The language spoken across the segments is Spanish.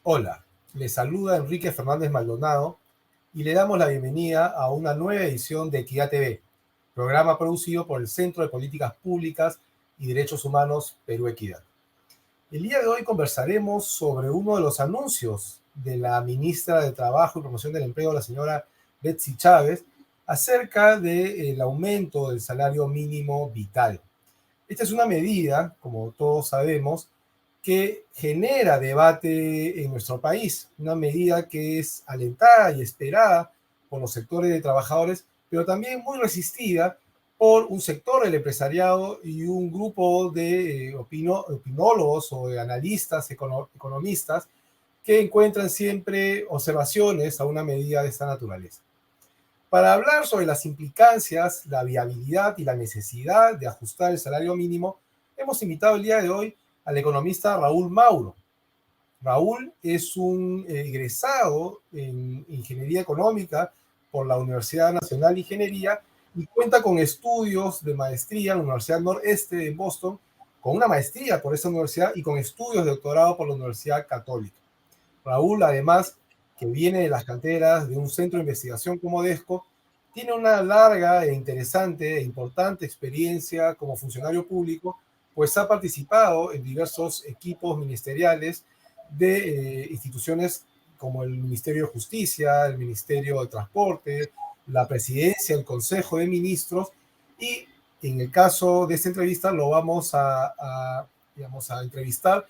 Hola, le saluda Enrique Fernández Maldonado y le damos la bienvenida a una nueva edición de Equidad TV, programa producido por el Centro de Políticas Públicas y Derechos Humanos Perú Equidad. El día de hoy conversaremos sobre uno de los anuncios de la ministra de Trabajo y Promoción del Empleo, la señora Betsy Chávez, acerca del aumento del salario mínimo vital. Esta es una medida, como todos sabemos, que genera debate en nuestro país, una medida que es alentada y esperada por los sectores de trabajadores, pero también muy resistida por un sector del empresariado y un grupo de opinólogos o de analistas, economistas, que encuentran siempre observaciones a una medida de esta naturaleza. Para hablar sobre las implicancias, la viabilidad y la necesidad de ajustar el salario mínimo, hemos invitado el día de hoy al economista Raúl Mauro. Raúl es un egresado en Ingeniería Económica por la Universidad Nacional de Ingeniería y cuenta con estudios de maestría en la Universidad Noreste de Boston, con una maestría por esa universidad y con estudios de doctorado por la Universidad Católica. Raúl, además, que viene de las canteras de un centro de investigación como DESCO, tiene una larga e interesante e importante experiencia como funcionario público, pues ha participado en diversos equipos ministeriales de instituciones como el Ministerio de Justicia, el Ministerio de Transporte, la Presidencia, el Consejo de Ministros, y en el caso de esta entrevista lo vamos digamos, a entrevistar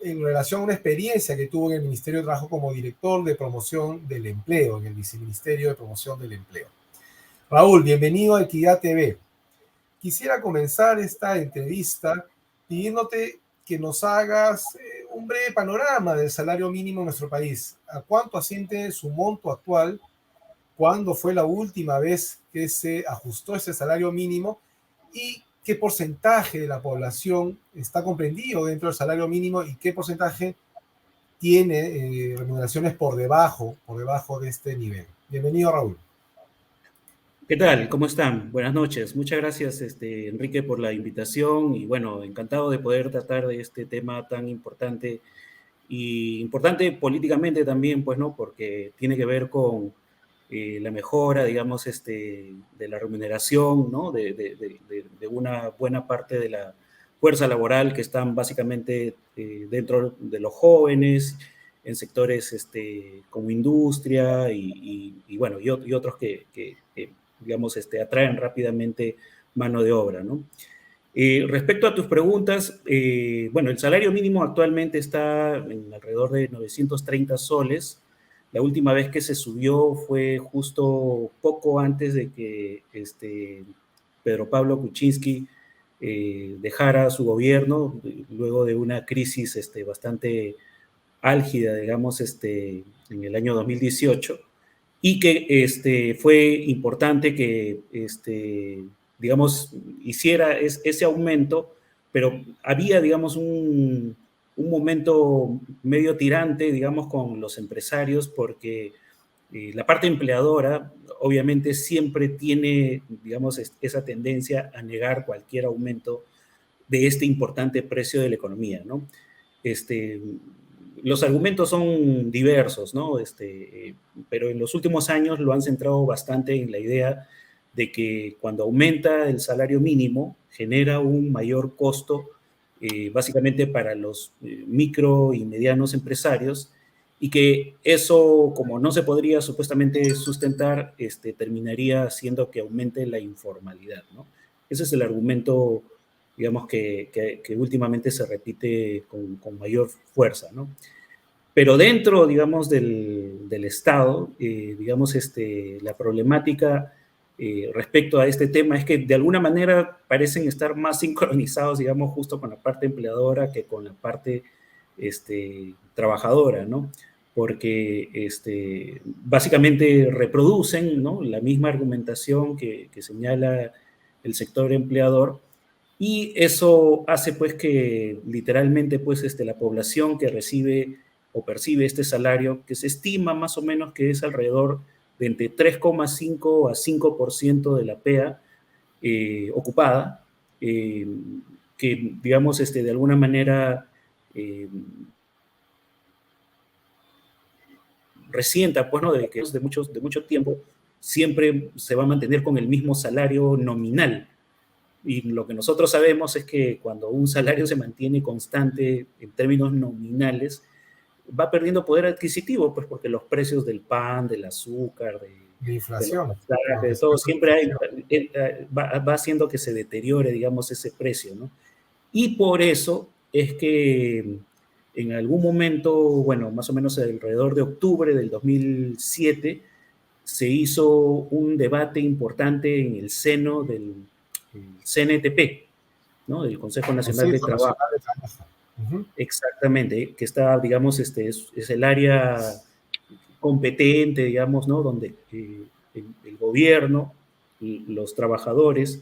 en relación a una experiencia que tuvo en el Ministerio de Trabajo como director de promoción del empleo, en el Viceministerio de Promoción del Empleo. Raúl, bienvenido a Equidad TV. Quisiera comenzar esta entrevista pidiéndote que nos hagas un breve panorama del salario mínimo en nuestro país. ¿A cuánto asciende su monto actual? ¿Cuándo fue la última vez que se ajustó ese salario mínimo? ¿Y qué porcentaje de la población está comprendido dentro del salario mínimo y qué porcentaje tiene remuneraciones por debajo de este nivel? Bienvenido, Raúl. ¿Qué tal? ¿Cómo están? Buenas noches. Muchas gracias, Enrique, por la invitación y bueno, encantado de poder tratar de este tema tan importante y importante políticamente también, pues, ¿no? Porque tiene que ver con la mejora, digamos, de la remuneración, ¿no? De una buena parte de la fuerza laboral que están básicamente dentro de los jóvenes, en sectores como industria y bueno, y otros que digamos, atraen rápidamente mano de obra, ¿no? Respecto a tus preguntas, bueno, el salario mínimo actualmente está en alrededor de 930 soles. La última vez que se subió fue justo poco antes de que Pedro Pablo Kuczynski dejara su gobierno, luego de una crisis bastante álgida, digamos, en el año 2018, y que fue importante que, digamos, hiciera ese aumento, pero había, digamos, un momento medio tirante, digamos, con los empresarios, porque la parte empleadora obviamente siempre tiene, digamos, esa tendencia a negar cualquier aumento de este importante precio de la economía, ¿no? Este, los argumentos son diversos, ¿no? Pero en los últimos años lo han centrado bastante en la idea de que cuando aumenta el salario mínimo genera un mayor costo básicamente para los micro y medianos empresarios y que eso, como no se podría supuestamente sustentar, terminaría haciendo que aumente la informalidad, ¿no? Ese es el argumento, digamos, que últimamente se repite con mayor fuerza, ¿no? Pero dentro, digamos, del Estado, digamos, la problemática respecto a este tema es que de alguna manera parecen estar más sincronizados, digamos, justo con la parte empleadora que con la parte trabajadora, ¿no? Porque básicamente reproducen, ¿no?, la misma argumentación que señala el sector empleador, y eso hace pues que literalmente pues la población que recibe o percibe este salario, que se estima más o menos que es alrededor de entre 3,5 a 5% de la PEA ocupada, eh, que digamos de alguna manera eh, resienta, pues, ¿no? De que de mucho tiempo siempre se va a mantener con el mismo salario nominal. Y lo que nosotros sabemos es que cuando un salario se mantiene constante en términos nominales, va perdiendo poder adquisitivo, pues porque los precios del pan, del azúcar, La de los inflación, pasajes, lo que de se todo, llama siempre hay, inflación. va haciendo que se deteriore, digamos, ese precio, ¿no? Y por eso es que en algún momento, bueno, más o menos alrededor de octubre del 2007, se hizo un debate importante en el seno del CNTP, ¿no? Del Consejo Nacional de Consejo Trabajo. Nacional de Trabajo. Ujú. Exactamente, que está, digamos, es el área competente, digamos, ¿no? Donde el gobierno, los trabajadores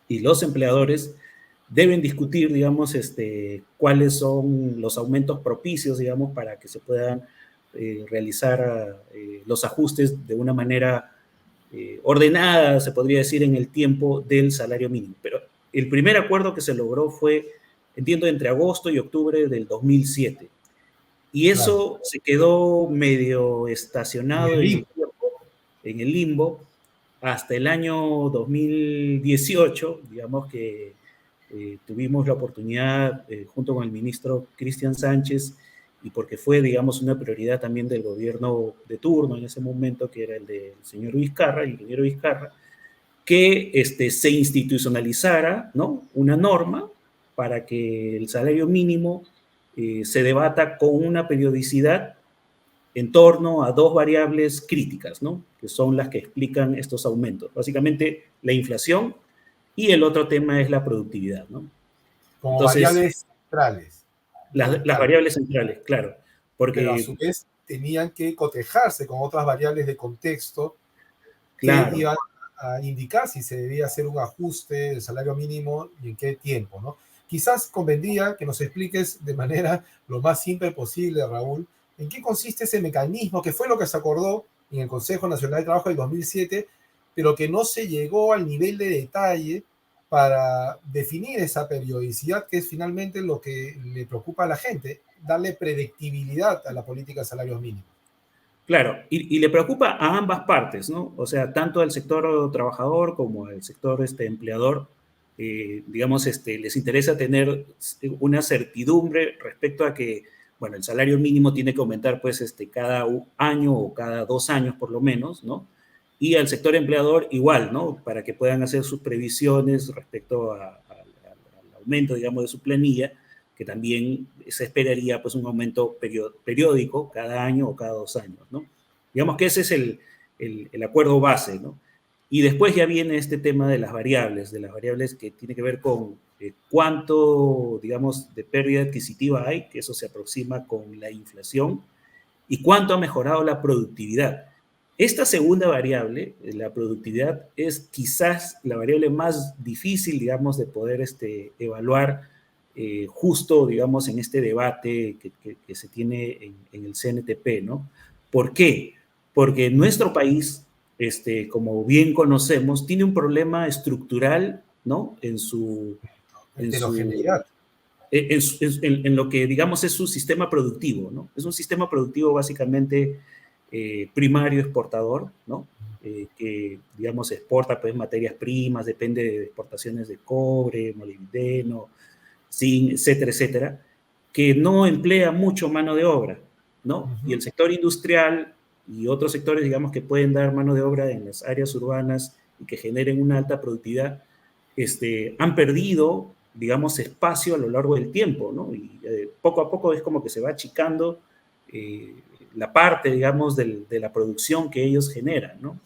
y los empleadores deben discutir, digamos, cuáles son los aumentos propicios, digamos, para que se puedan realizar los ajustes de una manera ordenada, se podría decir, en el tiempo del salario mínimo. Pero el primer acuerdo que se logró fue, entiendo, entre agosto y octubre del 2007. Y Claro. eso se quedó medio En estacionado el en el link. tiempo, en el limbo, hasta el año 2018, digamos que tuvimos la oportunidad, junto con el ministro Cristian Sánchez, y porque fue, digamos, una prioridad también del gobierno de turno en ese momento, que era el del señor Vizcarra, el ingeniero Vizcarra, que se institucionalizara, ¿no? Una norma para que el salario mínimo se debata con una periodicidad en torno a dos variables críticas, ¿no? Que son las que explican estos aumentos. Básicamente, la inflación y el otro tema es la productividad, ¿no? Como Entonces, variables centrales del las cálculo, variables centrales, claro, pero a porque, su vez tenían que cotejarse con otras variables de contexto que claro, iban a indicar si se debía hacer un ajuste del salario mínimo y en qué tiempo, ¿no? Quizás convendría que nos expliques de manera lo más simple posible, Raúl, en qué consiste ese mecanismo, que fue lo que se acordó en el Consejo Nacional de Trabajo del 2007, pero que no se llegó al nivel de detalle para definir esa periodicidad, que es finalmente lo que le preocupa a la gente, darle predictibilidad a la política de salarios mínimos. claro, y le preocupa a ambas partes, ¿no? O sea, tanto al sector trabajador como al sector empleador, digamos, les interesa tener una certidumbre respecto a que, bueno, el salario mínimo tiene que aumentar, pues, cada año o cada 2 años por lo menos, ¿no? Y al sector empleador igual, ¿no? Para que puedan hacer sus previsiones respecto al aumento, digamos, de su planilla, que también se esperaría pues un aumento periódico cada año o cada 2 años, ¿no? Digamos que ese es el acuerdo base, ¿no? Y después ya viene este tema de las variables que tiene que ver con cuánto, digamos, de pérdida adquisitiva hay, que eso se aproxima con la inflación, y cuánto ha mejorado la productividad. Esta segunda variable, la productividad, es quizás la variable más difícil, digamos, de poder evaluar justo, digamos, en este debate que se tiene en el CNTP, ¿no? ¿Por qué? Porque nuestro país, como bien conocemos, tiene un problema estructural, ¿no? En su, Heterogeneidad. en lo que, digamos, es su sistema productivo, ¿no? Es un sistema productivo básicamente primario exportador, ¿no? Que, digamos, exporta pues materias primas, depende de exportaciones de cobre, molibdeno, zinc, etcétera, etcétera, que no emplea mucho mano de obra, Uh ¿no? Y -huh. el sector industrial y otros sectores, digamos, que pueden dar mano de obra en las áreas urbanas y que generen una alta productividad, han perdido, digamos, espacio a lo largo del tiempo, ¿no? Y poco a poco es como que se va achicando eh, la parte, digamos, de la producción que ellos generan, ¿no?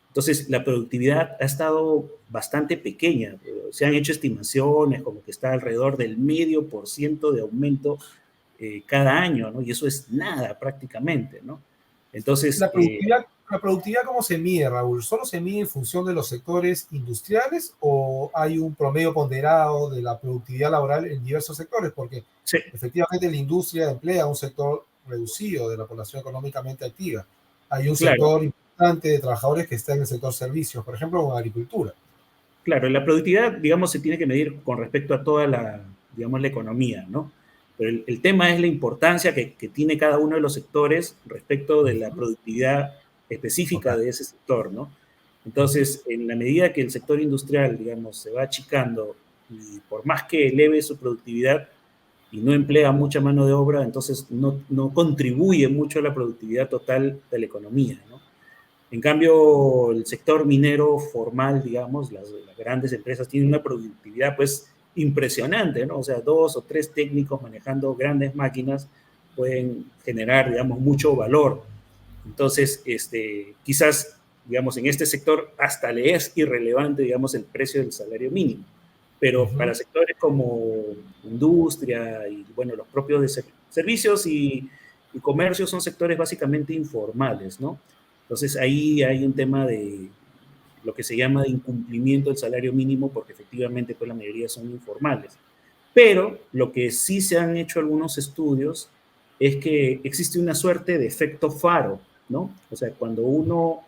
Entonces, la productividad ha estado bastante pequeña. Se han hecho estimaciones como que está alrededor del 0,5% de aumento cada año, ¿no? Y eso es nada prácticamente, ¿no? Entonces, La productividad, ¿cómo se mide, Raúl? ¿Solo se mide en función de los sectores industriales o hay un promedio ponderado de la productividad laboral en diversos sectores? Porque sí, efectivamente la industria emplea un sector reducido de la población económicamente activa. Hay un claro, sector importante de trabajadores que está en el sector servicios, por ejemplo, en agricultura. claro, la productividad, digamos, se tiene que medir con respecto a toda la, digamos, la economía, ¿no? Pero el tema es la importancia que tiene cada uno de los sectores respecto de la productividad específica Total. de ese sector, ¿no? Entonces, en la medida que el sector industrial, digamos, se va achicando y por más que eleve su productividad y no emplea mucha mano de obra, entonces no contribuye mucho a la productividad total de la economía, ¿no? En cambio, el sector minero formal, digamos, las grandes empresas tienen una productividad pues impresionante, ¿no? O sea, 2 o 3 técnicos manejando grandes máquinas pueden generar, digamos, mucho valor. Entonces, quizás, digamos, en este sector hasta le es irrelevante, digamos, el precio del salario mínimo. Pero para sectores como industria y, bueno, los propios de servicios y comercio son sectores básicamente informales, ¿no? Entonces ahí hay un tema de lo que se llama de incumplimiento del salario mínimo porque efectivamente pues la mayoría son informales. Pero lo que sí se han hecho algunos estudios es que existe una suerte de efecto faro, ¿no? O sea, cuando uno,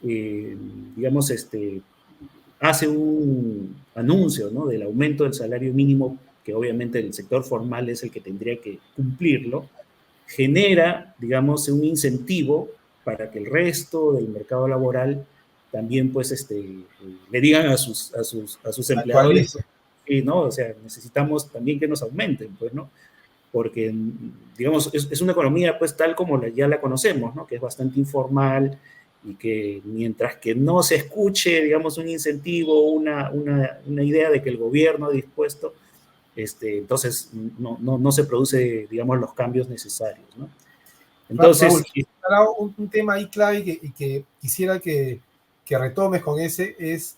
digamos, hace un anuncio, ¿no? Del aumento del salario mínimo, que obviamente el sector formal es el que tendría que cumplirlo, genera, digamos, un incentivo para que el resto del mercado laboral también, pues, le digan a sus empleadores, Actualice. sí, ¿no? O sea, necesitamos también que nos aumenten, pues, ¿no? Porque, digamos, es una economía, pues, tal como ya la conocemos, ¿no? Que es bastante informal y que mientras que no se escuche, digamos, un incentivo, una idea de que el gobierno ha dispuesto, entonces no se produce, digamos, los cambios necesarios, ¿no? Raúl, Entonces, un tema ahí clave y que quisiera que retomes con ese es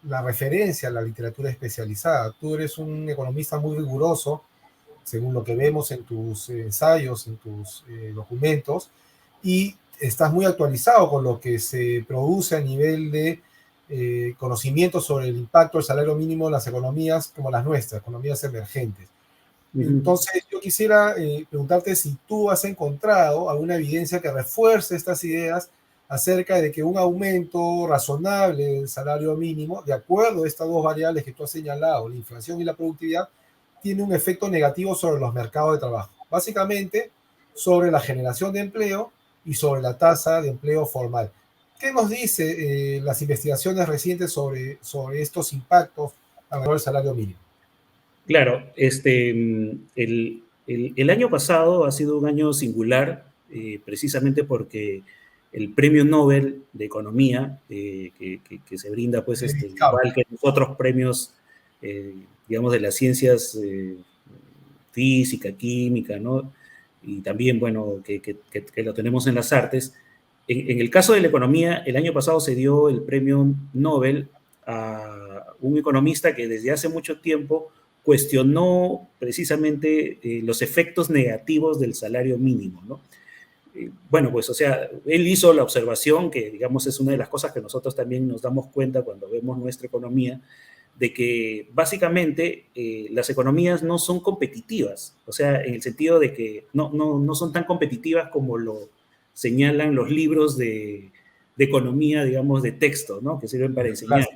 la referencia a la literatura especializada. Tú eres un economista muy riguroso, según lo que vemos en tus ensayos, en tus documentos, y estás muy actualizado con lo que se produce a nivel de conocimiento sobre el impacto del salario mínimo en las economías como las nuestras, economías emergentes. Entonces, yo quisiera preguntarte si tú has encontrado alguna evidencia que refuerce estas ideas acerca de que un aumento razonable del salario mínimo, de acuerdo a estas dos variables que tú has señalado, la inflación y la productividad, tiene un efecto negativo sobre los mercados de trabajo. Básicamente, sobre la generación de empleo y sobre la tasa de empleo formal. ¿Qué nos dice las investigaciones recientes sobre estos impactos alrededor del salario mínimo? claro, el año pasado ha sido un año singular, precisamente porque el premio Nobel de Economía, que se brinda, pues, igual que los otros premios, digamos, de las ciencias, física, química, ¿no? Y también, bueno, que lo tenemos en las artes. En el caso de la economía, el año pasado se dio el premio Nobel a un economista que desde hace mucho tiempo cuestionó precisamente los efectos negativos del salario mínimo, ¿no? Bueno, pues, o sea, él hizo la observación que, digamos, es una de las cosas que nosotros también nos damos cuenta cuando vemos nuestra economía, de que básicamente las economías no son competitivas, o sea, en el sentido de que no son tan competitivas como lo señalan los libros de economía, digamos, de texto, ¿no? Que sirven para enseñar.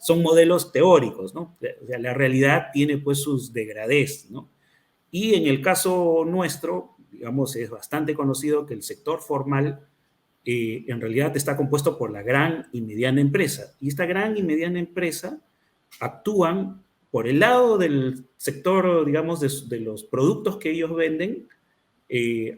Son modelos teóricos, ¿no? O sea, la realidad tiene pues sus degradés, ¿no? Y en el caso nuestro, digamos, es bastante conocido que el sector formal en realidad está compuesto por la gran y mediana empresa. Y esta gran y mediana empresa actúan por el lado del sector, digamos, de los productos que ellos venden,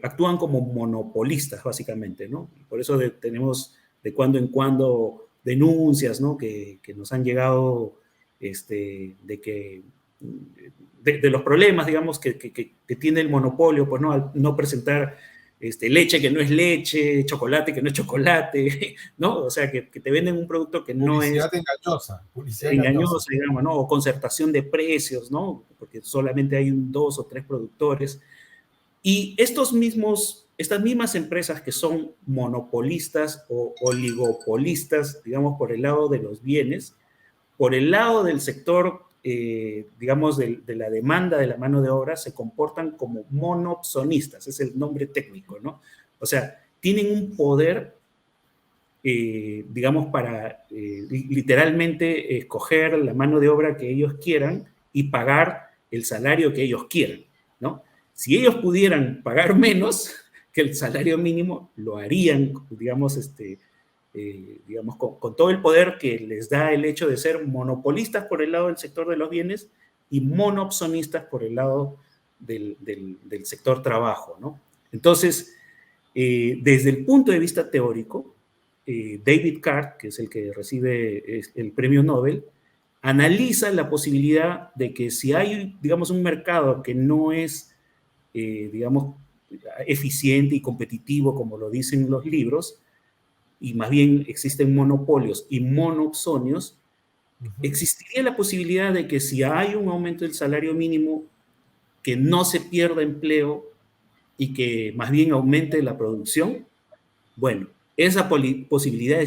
actúan como monopolistas, básicamente, ¿no? Y por eso tenemos de cuando en cuando denuncias, ¿no? Que nos han llegado de que de los problemas, digamos, que tiene el monopolio, pues, ¿no? Al no presentar leche que no es leche, chocolate que no es chocolate, ¿no? O sea, que te venden un producto que no es Publicidad engañosa, publicidad engañosa. engañoso, digamos, ¿no? O concertación de precios, ¿no? Porque solamente hay 2 o 3 productores. Y estas mismas empresas que son monopolistas o oligopolistas, digamos, por el lado de los bienes, por el lado del sector, digamos, de la demanda de la mano de obra, se comportan como monopsonistas, es el nombre técnico, ¿no? O sea, tienen un poder, digamos, para literalmente escoger la mano de obra que ellos quieran y pagar el salario que ellos quieran, ¿no? Si ellos pudieran pagar menos que el salario mínimo, lo harían, digamos, digamos con todo el poder que les da el hecho de ser monopolistas por el lado del sector de los bienes y monopsonistas por el lado del sector trabajo, ¿no? Entonces, desde el punto de vista teórico, David Card, que es el que recibe el premio Nobel, analiza la posibilidad de que si hay, digamos, un mercado que no es, digamos, eficiente y competitivo, como lo dicen los libros, y más bien existen monopolios y monopsonios, existiría la posibilidad de que si hay un aumento del salario mínimo, que no se pierda empleo y que más bien aumente la producción. Bueno, esa posibilidad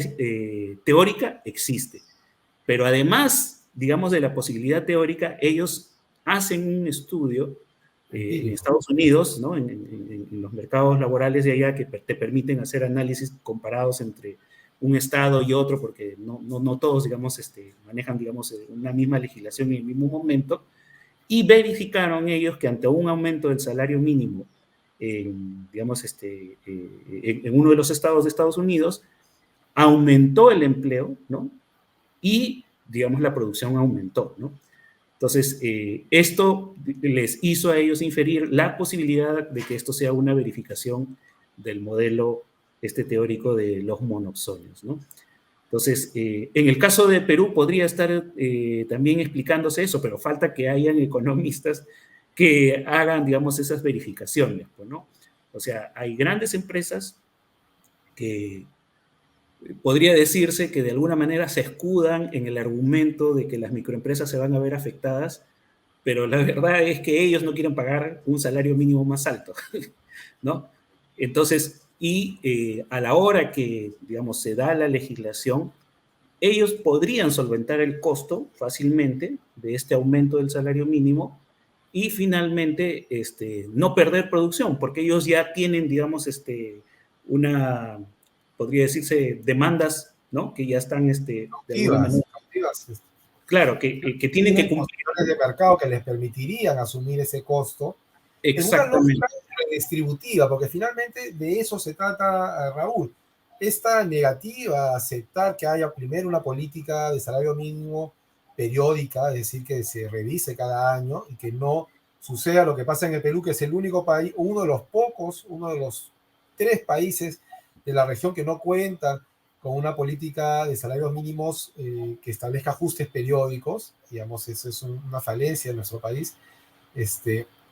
teórica existe, pero además, digamos, de la posibilidad teórica, ellos hacen un estudio en Estados Unidos, ¿no? En los mercados laborales de allá que te permiten hacer análisis comparados entre un estado y otro, porque no todos, digamos, manejan, digamos, una misma legislación en el mismo momento, y verificaron ellos que ante un aumento del salario mínimo digamos, en uno de los estados de Estados Unidos, aumentó el empleo, ¿no? Y, digamos, la producción aumentó, ¿no? Entonces, esto les hizo a ellos inferir la posibilidad de que esto sea una verificación del modelo teórico de los monopsonios, ¿no? Entonces, en el caso de Perú podría estar también explicándose eso, pero falta que hayan economistas que hagan, digamos, esas verificaciones, pues, ¿no? O sea, hay grandes empresas que podría decirse que de alguna manera se escudan en el argumento de que las microempresas se van a ver afectadas, pero la verdad es que ellos no quieren pagar un salario mínimo más alto, ¿no? Entonces, a la hora que, digamos, se da la legislación, ellos podrían solventar el costo fácilmente de este aumento del salario mínimo y finalmente no perder producción, porque ellos ya tienen, digamos, podría decirse, demandas, ¿no? Que ya están de alguna manera. Claro, que tienen que cumplir. De mercado que les permitirían asumir ese costo en una lógica redistributiva, porque finalmente de eso se trata, Raúl. Esta negativa a aceptar que haya primero una política de salario mínimo periódica, es decir, que se revise cada año y que no suceda lo que pasa en el Perú, que es el único país, uno de los 3 países de la región que no cuentan con una política de salarios mínimos que establezca ajustes periódicos. Digamos, eso es una falencia en nuestro país.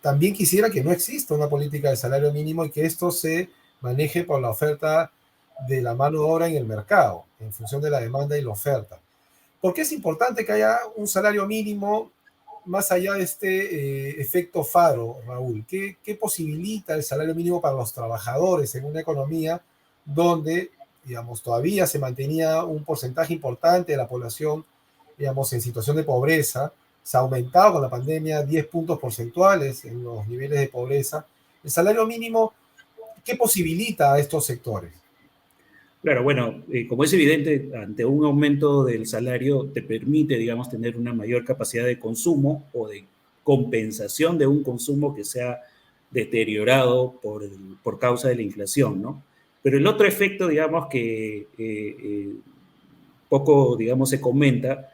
También quisiera que no exista una política de salario mínimo y que esto se maneje por la oferta de la mano de obra en el mercado, en función de la demanda y la oferta. ¿Por qué es importante que haya un salario mínimo más allá de este efecto faro, Raúl? ¿Qué posibilita el salario mínimo para los trabajadores en una economía donde, digamos, todavía se mantenía un porcentaje importante de la población, digamos, en situación de pobreza? Se ha aumentado con la pandemia 10 puntos porcentuales en los niveles de pobreza. El salario mínimo, ¿qué posibilita a estos sectores? Claro, bueno, como es evidente, ante un aumento del salario te permite, digamos, tener una mayor capacidad de consumo o de compensación de un consumo que se ha deteriorado por causa de la inflación, ¿no? Pero el otro efecto, digamos, que poco, digamos, se comenta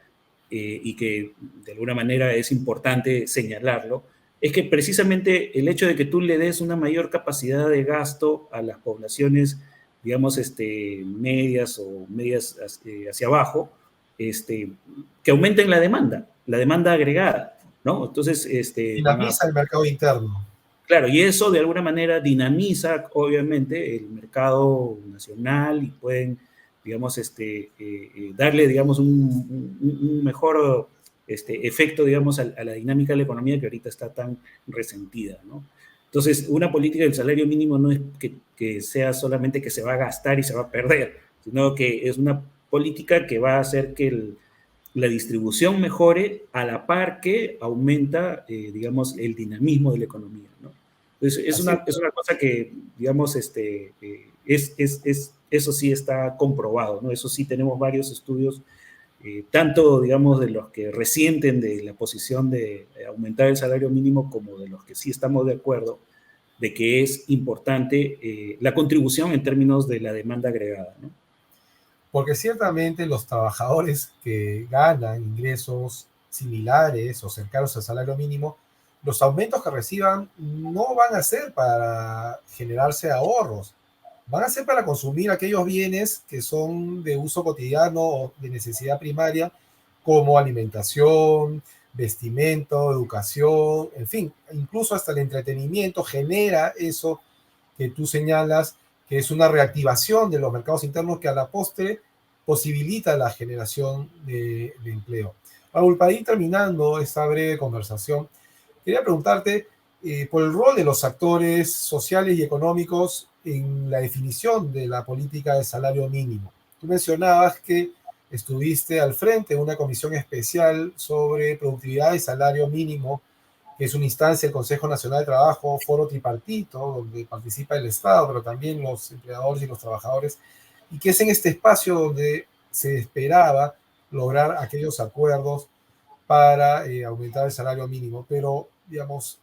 y que de alguna manera es importante señalarlo, es que precisamente el hecho de que tú le des una mayor capacidad de gasto a las poblaciones, digamos, medias o medias hacia abajo, que aumenten la demanda agregada, ¿no? Entonces, dinamiza el mercado interno. Claro, y eso de alguna manera dinamiza, obviamente, el mercado nacional y pueden, digamos, darle, digamos, un mejor efecto, digamos, a la dinámica de la economía que ahorita está tan resentida, ¿no? Entonces, una política del salario mínimo no es que sea solamente que se va a gastar y se va a perder, sino que es una política que va a hacer que la distribución mejore a la par que aumenta, digamos, el dinamismo de la economía, ¿no? Entonces, es una cosa que, digamos, eso sí está comprobado, ¿no? Eso sí tenemos varios estudios tanto, digamos, de los que resienten de la posición de aumentar el salario mínimo como de los que sí estamos de acuerdo de que es importante la contribución en términos de la demanda agregada, ¿no? Porque ciertamente los trabajadores que ganan ingresos similares o cercanos al salario mínimo, los aumentos que reciban no van a ser para generarse ahorros, van a ser para consumir aquellos bienes que son de uso cotidiano o de necesidad primaria, como alimentación, vestimento, educación, en fin, incluso hasta el entretenimiento genera eso que tú señalas, que es una reactivación de los mercados internos que a la postre posibilita la generación de empleo. Raúl, para ir terminando esta breve conversación, quería preguntarte por el rol de los actores sociales y económicos en la definición de la política de salario mínimo. Tú mencionabas que estuviste al frente de una comisión especial sobre productividad y salario mínimo, que es una instancia del Consejo Nacional de Trabajo, foro tripartito, donde participa el Estado, pero también los empleadores y los trabajadores, y que es en este espacio donde se esperaba lograr aquellos acuerdos para aumentar el salario mínimo. Pero, digamos,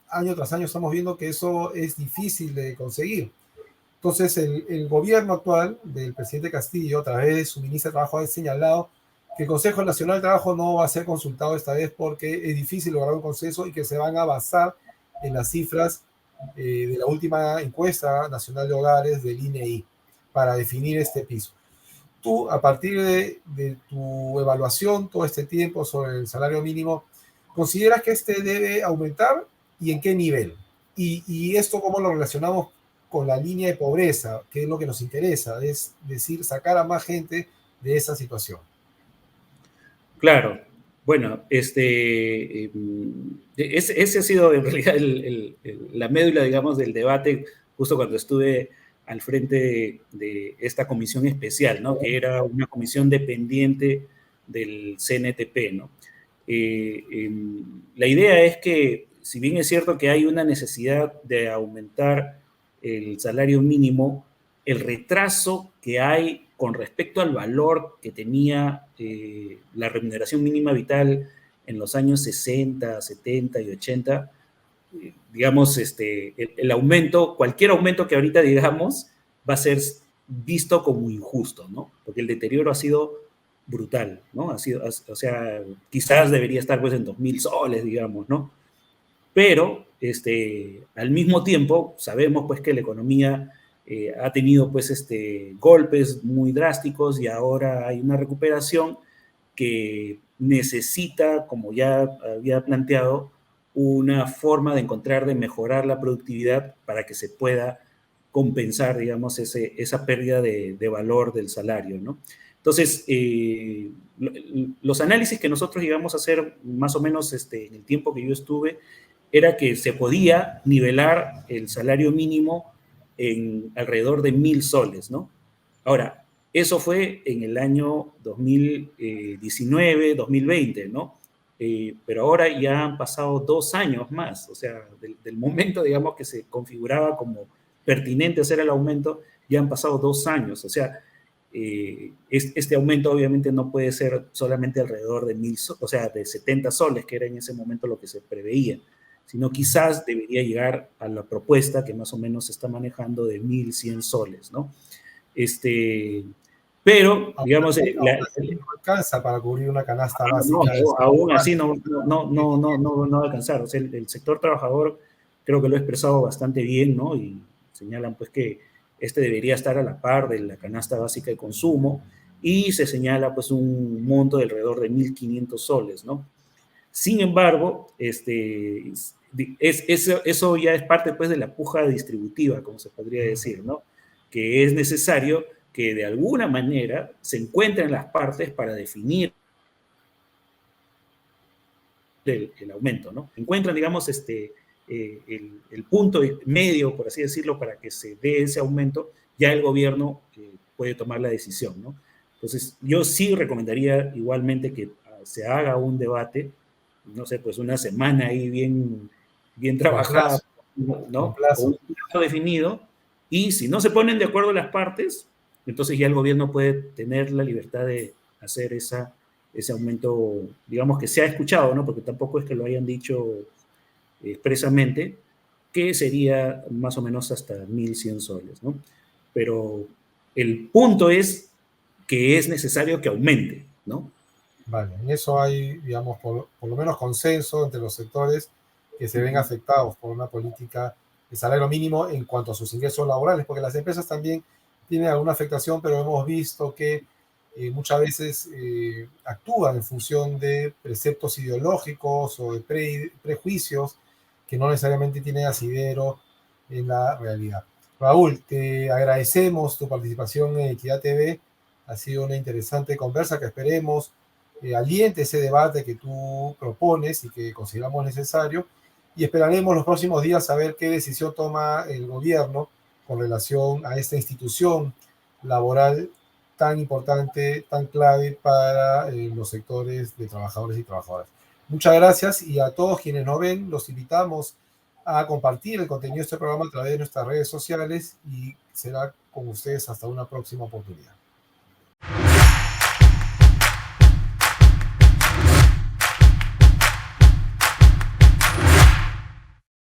año tras año estamos viendo que eso es difícil de conseguir. Entonces, el gobierno actual del presidente Castillo, a través de su ministra de Trabajo, ha señalado que el Consejo Nacional de Trabajo no va a ser consultado esta vez porque es difícil lograr un consenso y que se van a basar en las cifras de la última encuesta nacional de hogares del INEI para definir este piso. Tú, a partir de tu evaluación todo este tiempo sobre el salario mínimo, ¿consideras que este debe aumentar y en qué nivel? Y esto, ¿cómo lo relacionamos con la línea de pobreza, que es lo que nos interesa? Es decir, sacar a más gente de esa situación. Claro, bueno, ese ha sido en realidad la médula, digamos, del debate justo cuando estuve al frente de esta comisión especial, ¿no? Que era una comisión dependiente del CNTP, ¿no? La idea es que, si bien es cierto que hay una necesidad de aumentar el salario mínimo, el retraso que hay con respecto al valor que tenía la remuneración mínima vital en los años 60, 70 y 80, digamos, el aumento, cualquier aumento que ahorita digamos, va a ser visto como injusto, ¿no? Porque el deterioro ha sido brutal, ¿no? O sea, quizás debería estar pues en 2.000 soles, digamos, ¿no? Pero al mismo tiempo sabemos pues que la economía ha tenido pues golpes muy drásticos y ahora hay una recuperación que necesita, como ya había planteado, una forma de encontrar, de mejorar la productividad para que se pueda compensar, digamos, esa pérdida de valor del salario, ¿no? Entonces, los análisis que nosotros llegamos a hacer más o menos en el tiempo que yo estuve, era que se podía nivelar el salario mínimo en alrededor de 1.000 soles, ¿no? Ahora, eso fue en el año 2019, 2020, ¿no? Pero ahora ya han pasado 2 años más, o sea, del momento, digamos, que se configuraba como pertinente hacer el aumento, ya han pasado 2 años, o sea, este aumento obviamente no puede ser solamente alrededor de 1.000, o sea, de 70 soles, que era en ese momento lo que se preveía, sino quizás debería llegar a la propuesta que más o menos se está manejando de 1.100 soles, ¿no? Pero, digamos... No alcanza para cubrir una canasta básica. No, aún así no va a alcanzar. O sea, el sector trabajador creo que lo ha expresado bastante bien, ¿no? Y señalan pues que debería estar a la par de la canasta básica de consumo y se señala pues un monto de alrededor de 1.500 soles, ¿no? Sin embargo, eso ya es parte pues de la puja distributiva, como se podría decir, ¿no? Que es necesario que de alguna manera se encuentren las partes para definir el aumento, ¿no? Encuentran, digamos, el punto medio, por así decirlo, para que se dé ese aumento, ya el gobierno puede tomar la decisión, ¿no? Entonces, yo sí recomendaría igualmente que se haga un debate, no sé, pues una semana ahí bien trabajada, ¿no? Con un plazo definido, y si no se ponen de acuerdo las partes, entonces ya el gobierno puede tener la libertad de hacer ese aumento, digamos que se ha escuchado, ¿no? Porque tampoco es que lo hayan dicho expresamente, que sería más o menos hasta 1.100 soles, ¿no? Pero el punto es que es necesario que aumente, ¿no? Vale, en eso hay, digamos, por lo menos consenso entre los sectores que se ven afectados por una política de salario mínimo en cuanto a sus ingresos laborales, porque las empresas también tienen alguna afectación, pero hemos visto que muchas veces actúan en función de preceptos ideológicos o de prejuicios que no necesariamente tienen asidero en la realidad. Raúl, te agradecemos tu participación en Equidad TV. Ha sido una interesante conversa que esperemos aliente ese debate que tú propones y que consideramos necesario. Y esperaremos los próximos días a ver qué decisión toma el gobierno con relación a esta institución laboral tan importante, tan clave para los sectores de trabajadores y trabajadoras. Muchas gracias y a todos quienes nos ven, los invitamos a compartir el contenido de este programa a través de nuestras redes sociales y será con ustedes hasta una próxima oportunidad.